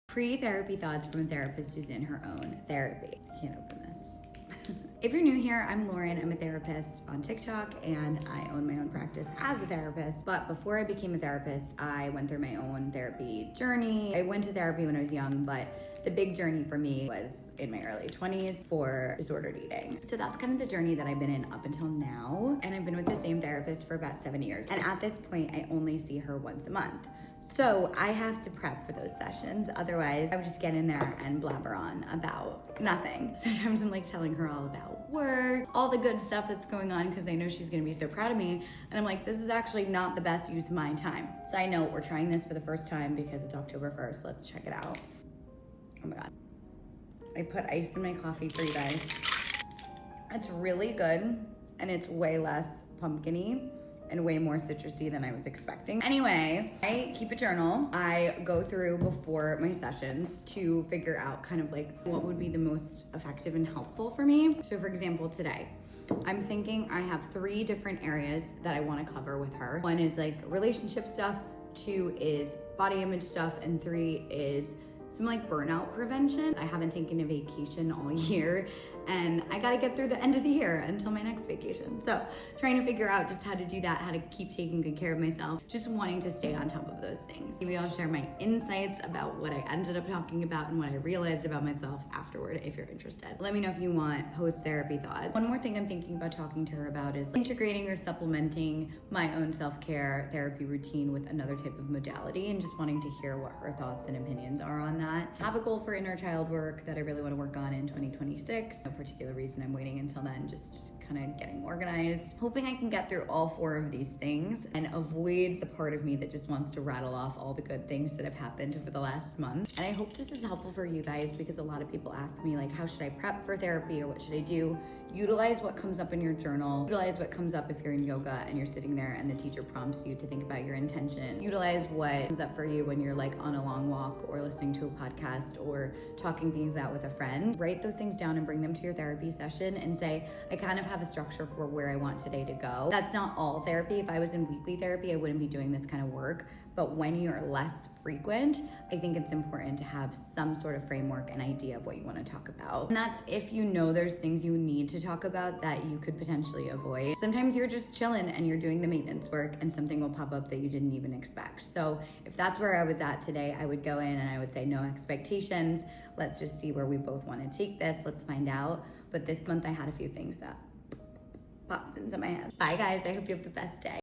Pre-therapy thoughts from a therapist who's in her own therapy. I can't open this. If you're new here, I'm Lauren. I'm a therapist on TikTok and I own my own practice as a therapist. But before I became a therapist, I went through my own therapy journey. I went to therapy when I was young, but the big journey for me was in my early 20s for disordered eating. So that's kind of the journey that I've been in up until now. And I've been with the same therapist for about 7 years. And at this point, I only see her once a month. So I have to prep for those sessions. Otherwise, I would just get in there and blabber on about nothing. Sometimes I'm like telling her all about work, all the good stuff that's going on because I know she's gonna be so proud of me. And I'm like, this is actually not the best use of my time. Side note, we're trying this for the first time because it's October 1st. Let's check it out. Oh my God. I put ice in my coffee for you guys. It's really good and it's way less pumpkin-y and way more citrusy than I was expecting. Anyway, I keep a journal. I go through before my sessions to figure out kind of like what would be the most effective and helpful for me. So for example, today, I'm thinking I have 3 different areas that I wanna cover with her. 1 is like relationship stuff, 2 is body image stuff, and 3 is some like burnout prevention. I haven't taken a vacation all year and I gotta get through the end of the year until my next vacation. So trying to figure out just how to do that, how to keep taking good care of myself, just wanting to stay on top of those things. Maybe I'll share my insights about what I ended up talking about and what I realized about myself afterward if you're interested. Let me know if you want post-therapy thoughts. One more thing I'm thinking about talking to her about is integrating or supplementing my own self-care therapy routine with another type of modality and just wanting to hear what her thoughts and opinions are on that. I have a goal for inner child work that I really want to work on in 2026. No particular reason I'm waiting until then, just kind of getting organized. Hoping I can get through all 4 of these things and avoid the part of me that just wants to rattle off all the good things that have happened over the last month. And I hope this is helpful for you guys because a lot of people ask me like, how should I prep for therapy or what should I do? Utilize what comes up in your journal. Utilize what comes up if you're in yoga and you're sitting there and the teacher prompts you to think about your intention. Utilize what comes up for you when you're like on a long walk or listening to a podcast or talking things out with a friend. Write those things down and bring them to your therapy session and say, I kind of have a structure for where I want today to go. That's not all therapy. If I was in weekly therapy, I wouldn't be doing this kind of work. But when you're less frequent, I think it's important to have some sort of framework and idea of what you want to talk about. And that's if you know there's things you need to talk about that you could potentially avoid. Sometimes you're just chilling and you're doing the maintenance work and something will pop up that you didn't even expect. So if that's where I was at today, I would go in and I would say no expectations. Let's just see where we both want to take this. Let's find out. But this month I had a few things that popped into my head. Bye guys, I hope you have the best day.